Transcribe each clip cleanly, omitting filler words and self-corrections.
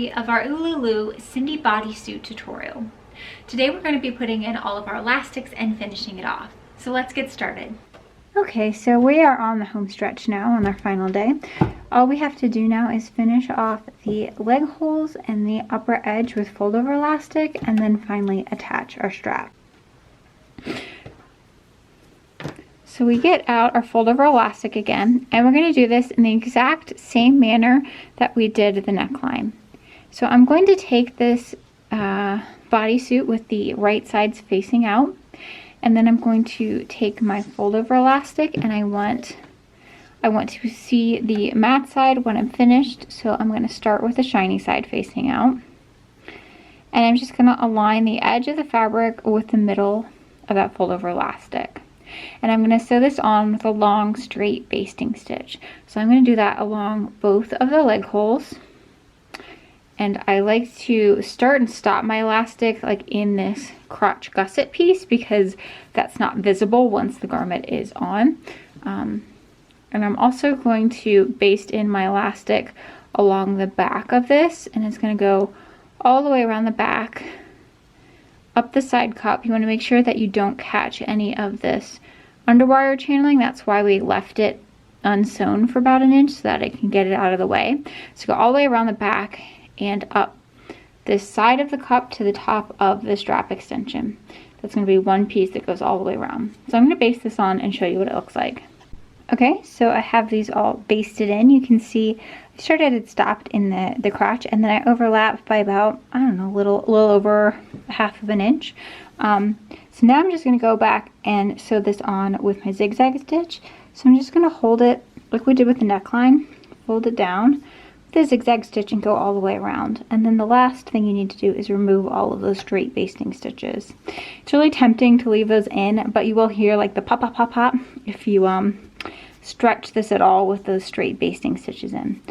3 of our Ululu Cindy bodysuit tutorial. Today we're going to be putting in all of our elastics and finishing it off. So let's get started. Okay, so we are on the home stretch now on our final day. All we have to do now is finish off the leg holes and the upper edge with fold over elastic, and then finally attach our strap. So we get out our fold over elastic again, and we're going to do this in the exact same manner that we did the neckline. So I'm going to take this bodysuit with the right sides facing out, and then I'm going to take my fold over elastic, and I want to see the matte side when I'm finished. So I'm going to start with the shiny side facing out, and I'm just going to align the edge of the fabric with the middle of that fold over elastic. And I'm going to sew this on with a long straight basting stitch. So I'm going to do that along both of the leg holes. And I like to start and stop my elastic like in this crotch gusset piece, because that's not visible once the garment is on. And I'm also going to baste in my elastic along the back of this, and it's going to go all the way around the back, up the side cup. You want to make sure that you don't catch any of this underwire channeling. That's why we left it unsewn for about an inch, so that it can get it out of the way. So go all the way around the back and up this side of the cup to the top of the strap extension. That's going to be one piece that goes all the way around. So I'm going to baste this on and show you what it looks like. Okay, so I have these all basted in. You can see I started and stopped in the crotch, and then I overlapped by about, I don't know, a little over 1/2 of an inch. So now I'm just going to go back and sew this on with my zigzag stitch. So I'm just going to hold it like we did with the neckline, fold it down with the zigzag stitch and go all the way around. And then the last thing you need to do is remove all of those straight basting stitches. It's really tempting to leave those in, but you will hear like the pop, pop, pop, pop if you stretch this at all with those straight basting stitches in.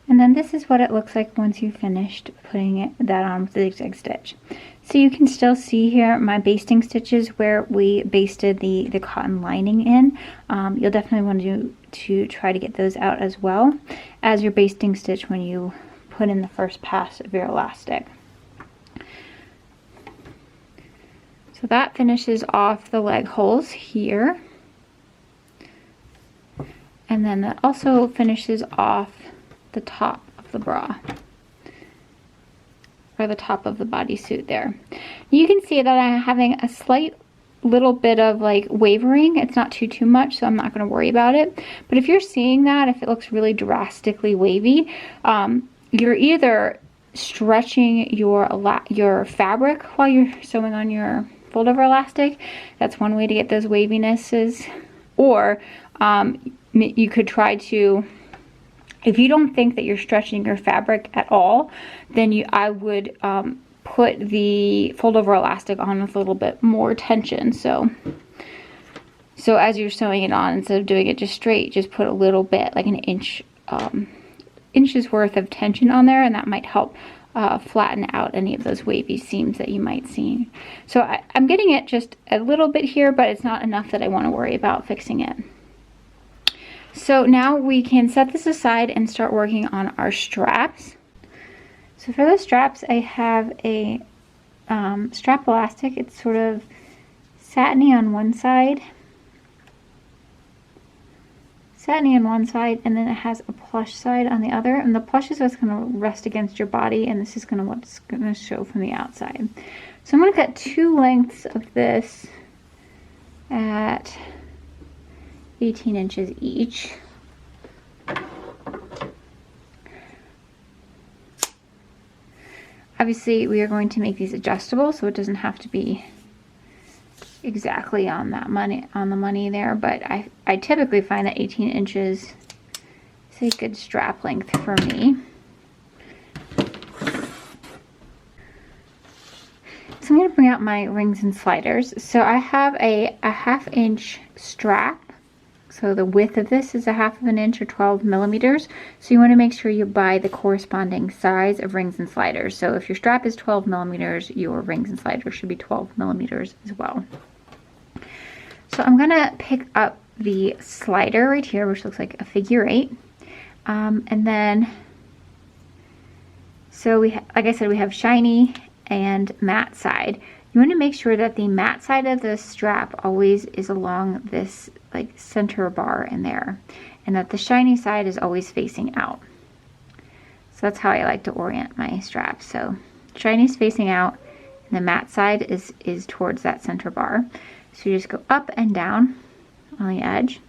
And then this is what it looks like once you've finished putting that on with the zigzag stitch. So you can still see here my basting stitches where we basted the cotton lining in. You'll definitely want to try to get those out as well as your basting stitch when you put in the first pass of your elastic. So that finishes off the leg holes here. And then that also finishes off the top of the bra, or the top of the bodysuit there. You can see that I'm having a slight little bit of like wavering. It's not too much, so I'm not going to worry about it. But if you're seeing that, if it looks really drastically wavy, you're either stretching your fabric while you're sewing on your fold over elastic. That's one way to get those wavinesses. Or you could try to, if you don't think that you're stretching your fabric at all, then I would put the fold over elastic on with a little bit more tension. So as you're sewing it on, instead of doing it just straight, just put a little bit, like an inch's worth of tension on there, and that might help flatten out any of those wavy seams that you might see. So I'm getting it just a little bit here, but it's not enough that I want to worry about fixing it. So now we can set this aside and start working on our straps. So for the straps, I have a strap elastic. It's sort of satiny on one side, and then it has a plush side on the other. And the plush is what's going to rest against your body, and this is what's going to show from the outside. So I'm going to cut 2 lengths of this at 18 inches each. Obviously, we are going to make these adjustable, so it doesn't have to be exactly on the money there, but I typically find that 18 inches is a good strap length for me. So I'm going to bring out my rings and sliders. So I have a 1/2 inch strap. So the width of this is 1/2 of an inch, or 12 millimeters. So you want to make sure you buy the corresponding size of rings and sliders. So if your strap is 12 millimeters, your rings and sliders should be 12 millimeters as well. So I'm going to pick up the slider right here, which looks like a figure 8. And then, so like I said, we have shiny and matte side. You want to make sure that the matte side of the strap always is along this like center bar in there, and that the shiny side is always facing out. So that's how I like to orient my straps. So shiny's facing out, and the matte side is towards that center bar. So you just go up and down on the edge.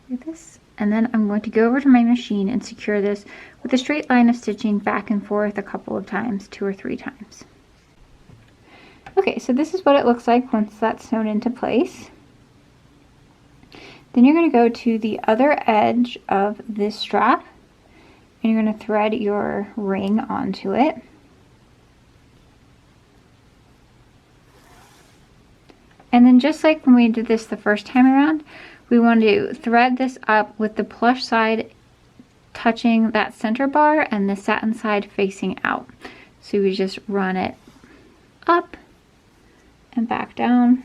Like this. And then I'm going to go over to my machine and secure this with a straight line of stitching back and forth a couple of times, 2 or 3 times. Okay, so this is what it looks like once that's sewn into place. Then you're going to go to the other edge of this strap and you're going to thread your ring onto it. And then just like when we did this the first time around, we want to thread this up with the plush side touching that center bar and the satin side facing out. So we just run it up and back down.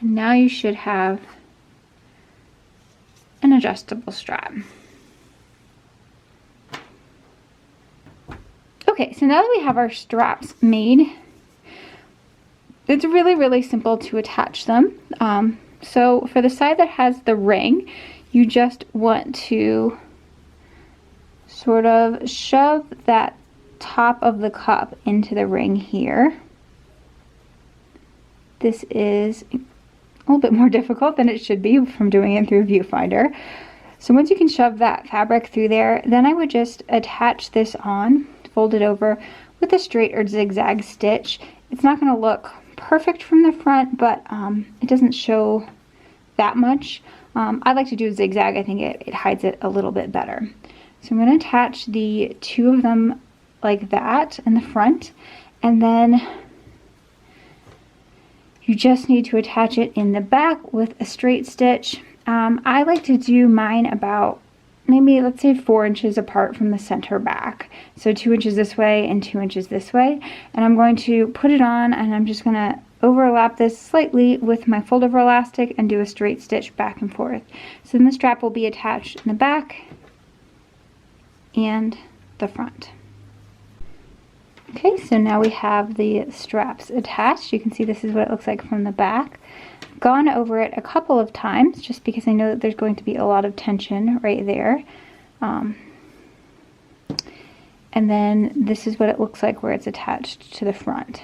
And now you should have an adjustable strap. Okay, so now that we have our straps made, it's really, really simple to attach them. So for the side that has the ring, you just want to sort of shove that top of the cup into the ring here. This is a little bit more difficult than it should be from doing it through a viewfinder. So once you can shove that fabric through there, then I would just attach this on, fold it over with a straight or zigzag stitch. It's not going to look perfect from the front, but it doesn't show that much. I like to do a zigzag. I think it hides it a little bit better. So I'm going to attach the 2 of them like that in the front, and then you just need to attach it in the back with a straight stitch. I like to do mine about maybe, let's say, 4 inches apart from the center back. So 2 inches this way and 2 inches this way. And I'm going to put it on, and I'm just going to overlap this slightly with my fold over elastic and do a straight stitch back and forth. So then the strap will be attached in the back and the front. Okay, so now we have the straps attached. You can see this is what it looks like from the back. Gone over it a couple of times just because I know that there's going to be a lot of tension right there. And then this is what it looks like where it's attached to the front.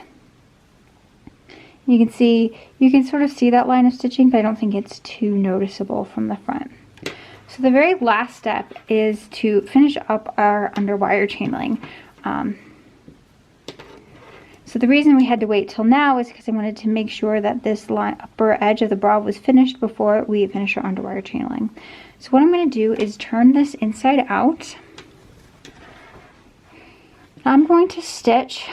You can see, you can sort of see that line of stitching, but I don't think it's too noticeable from the front. So the very last step is to finish up our underwire chain link. So the reason we had to wait till now is because I wanted to make sure that this upper edge of the bra was finished before we finish our underwire chain link. So what I'm going to do is turn this inside out. I'm going to stitch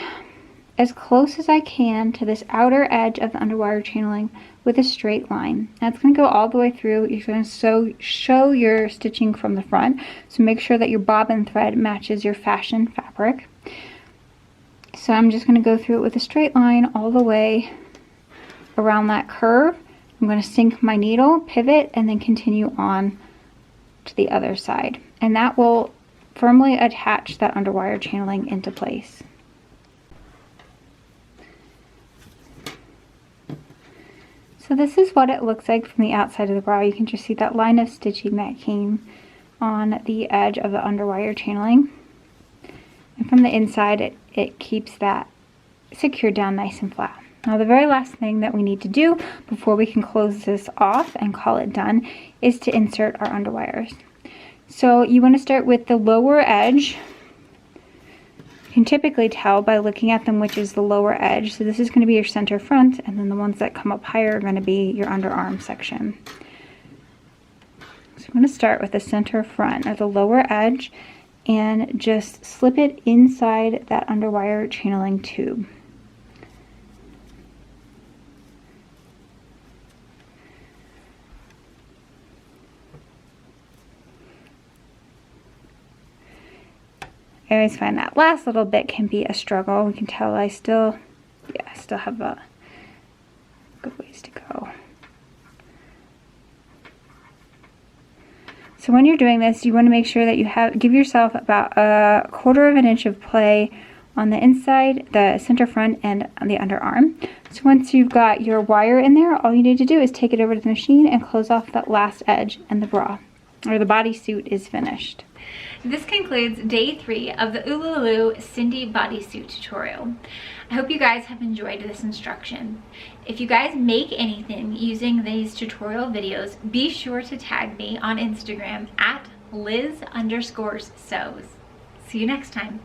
as close as I can to this outer edge of the underwire chain link with a straight line. That's going to go all the way through. You're going to show your stitching from the front. So make sure that your bobbin thread matches your fashion fabric. So I'm just going to go through it with a straight line all the way around that curve. I'm going to sink my needle, pivot, and then continue on to the other side. And that will firmly attach that underwire chain link into place. So this is what it looks like from the outside of the bra. You can just see that line of stitching that came on the edge of the underwire chain link. And from the inside, it keeps that secured down nice and flat. Now the very last thing that we need to do before we can close this off and call it done is to insert our underwires. So you want to start with the lower edge. You can typically tell by looking at them which is the lower edge. So this is going to be your center front, and then the ones that come up higher are going to be your underarm section. So I'm going to start with the center front of the lower edge and just slip it inside that underwire chain link tube. I always find that last little bit can be a struggle. We can tell I still have a good ways to go. So when you're doing this, you want to make sure that you give yourself about 1/4 of an inch of play on the inside, the center front, and on the underarm. So once you've got your wire in there, all you need to do is take it over to the machine and close off that last edge, and the bra, or the bodysuit, is finished. This concludes day 3 of the Ululu Cindy bodysuit tutorial. I hope you guys have enjoyed this instruction. If you guys make anything using these tutorial videos, be sure to tag me on Instagram at Liz_sews. See you next time.